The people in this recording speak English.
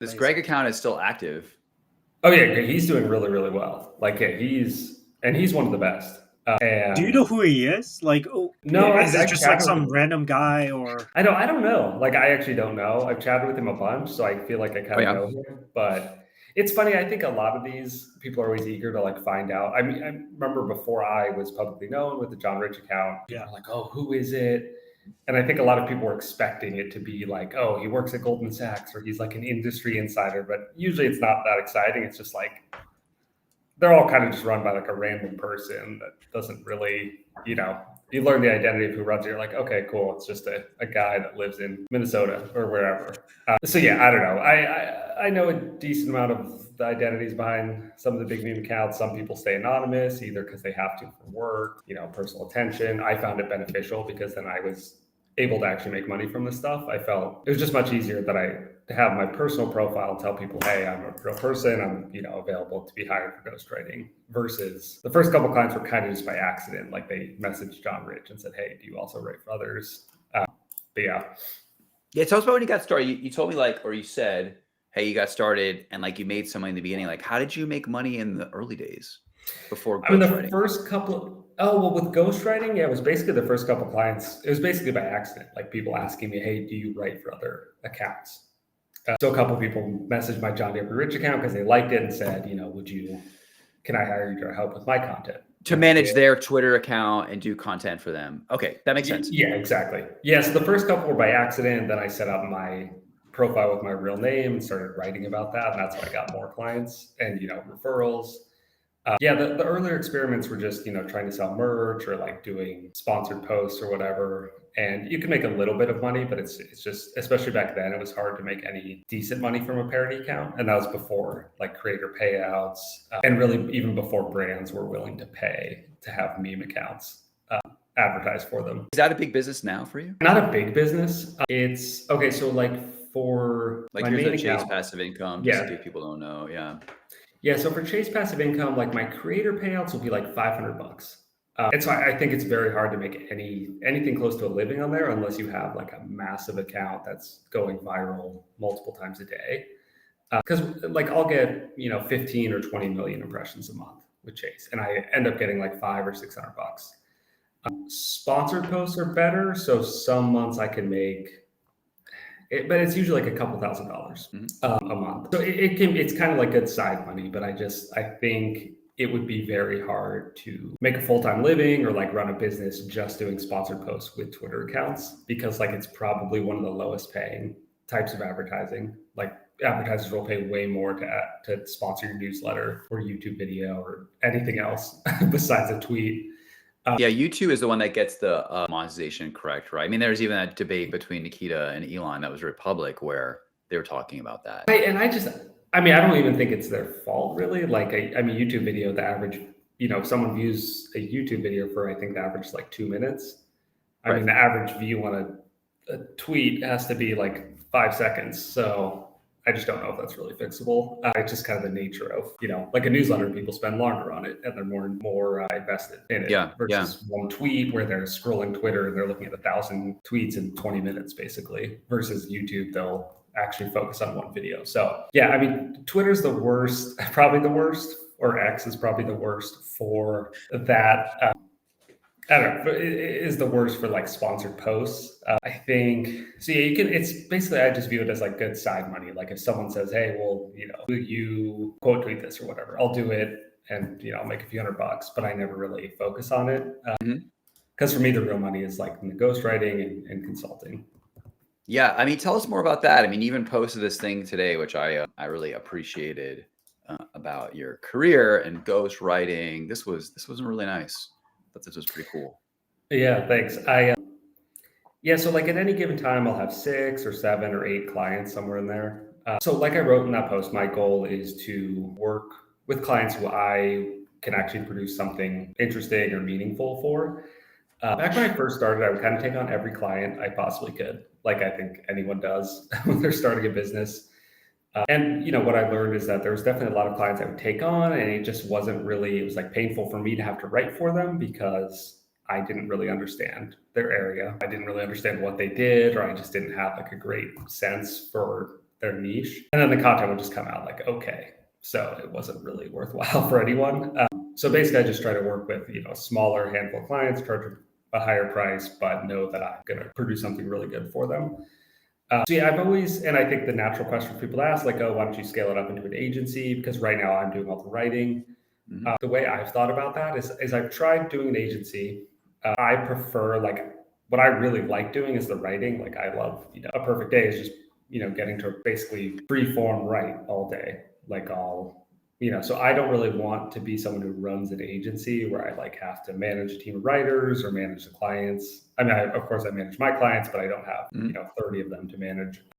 This Greg account is still active. Oh yeah, he's doing really, really well. Like he's one of the best. And do you know who he is? Like, no, is I it just like some him. random guy or? I don't know. Like I actually don't know. I've chatted with him a bunch, so I feel like I kind of know him. But it's funny. I think a lot of these people are always eager to like find out. I mean, I remember before I was publicly known with the John Rich account, people were like, "Oh, who is it?" And I think a lot of people were expecting it to be like, "Oh, he works at Goldman Sachs," or he's like an industry insider. But usually, it's not that exciting. It's just like they're all kind of just run by like a random person that doesn't really, you learn the identity of who runs it. You're like, okay, cool. It's just a guy that lives in Minnesota or wherever. So yeah, I don't know. I know a decent amount of the identities behind some of the big meme accounts. Some people stay anonymous either because they have to for work, personal attention. I found it beneficial because then I was able to actually make money from this stuff. I felt it was just much easier to have my personal profile and tell people, hey, I'm a real person. I'm, available to be hired for ghostwriting, versus the first couple clients were kind of just by accident. Like they messaged John Rich and said, hey, do you also write for others? But yeah. Yeah. Tell us about when you got started. You told me or you said, hey, you got started and you made some money in the beginning. How did you make money in the early days before ghostwriting? The first couple with ghostwriting, yeah, it was basically the first couple clients. It was basically by accident, like people asking me, hey, do you write for other accounts? So a couple of people messaged my John Gregory Rich account because they liked it and said, can I hire you to help with my content? To manage their Twitter account and do content for them. Okay, that makes sense. Yeah, exactly. Yeah, so the first couple were by accident. Then I set up my profile with my real name and started writing about that. And that's how I got more clients and, referrals. The earlier experiments were just, trying to sell merch or doing sponsored posts or whatever. And you can make a little bit of money, but it's just, especially back then, it was hard to make any decent money from a parody account. And that was before creator payouts and really even before brands were willing to pay to have meme accounts advertise for them. Is that a big business now for you? Not a big business. It's okay. So for my here's main the Chase account, passive income, just in case people don't know. Yeah. Yeah, so for Chase passive income, my creator payouts will be $500. And so I think it's very hard to make anything close to a living on there unless you have a massive account that's going viral multiple times a day. Because I'll get 15 or 20 million impressions a month with Chase, and I end up getting $500 or $600. Sponsored posts are better, so some months I can make. But it's usually a couple $1,000s a month. So it's kind of good side money, but I think it would be very hard to make a full-time living or run a business just doing sponsored posts with Twitter accounts, because it's probably one of the lowest paying types of advertising. Advertisers will pay way more to sponsor your newsletter or YouTube video or anything else besides a tweet. Yeah, YouTube is the one that gets the monetization correct, right? I mean, there's even a debate between Nikita and Elon that was Republic where they were talking about that. I don't even think it's their fault, really. YouTube video, the average, if someone views a YouTube video for, I think the average is 2 minutes. I mean, the average view on a tweet has to be 5 seconds. So I just don't know if that's really fixable. It's just kind of the nature of, a newsletter, people spend longer on it and they're more invested in it versus one tweet where they're scrolling Twitter and they're looking at 1,000 tweets in 20 minutes, basically, versus YouTube, they'll actually focus on one video. So yeah, Twitter's the worst, probably the worst, or X is probably the worst for that. I don't know, is the worst for sponsored posts. I think, so yeah, it's basically, I just view it as good side money. If someone says, hey, well, will you quote tweet this or whatever, I'll do it and, I'll make a few $100, but I never really focus on it. Because for me, the real money is in the ghostwriting and consulting. Yeah. Tell us more about that. You even posted this thing today, which I really appreciated about your career and ghostwriting. This was really nice. But this was pretty cool. Yeah, thanks. So at any given time, I'll have 6 or 7 or 8 clients somewhere in there. So I wrote in that post, my goal is to work with clients who I can actually produce something interesting or meaningful for. Back when I first started, I would kind of take on every client I possibly could, I think anyone does when they're starting a business. And what I learned is that there was definitely a lot of clients I would take on, and it just wasn't really, it was painful for me to have to write for them because I didn't really understand their area. I didn't really understand what they did, or I just didn't have a great sense for their niche, and then the content would just come out like okay. So it wasn't really worthwhile for anyone. So basically, I just try to work with a smaller handful of clients, charge a higher price, but know that I'm going to produce something really good for them. So yeah, I've always, and I think the natural question for people to ask, like, oh, why don't you scale it up into an agency? Because right now I'm doing all the writing. The way I've thought about that is I've tried doing an agency. I prefer, like, what I really like doing is the writing. Like, I love, a perfect day is just, getting to basically free form write all day. Like, so I don't really want to be someone who runs an agency where I like have to manage a team of writers or manage the clients. I mean, of course I manage my clients, but I don't have, 30 of them to manage.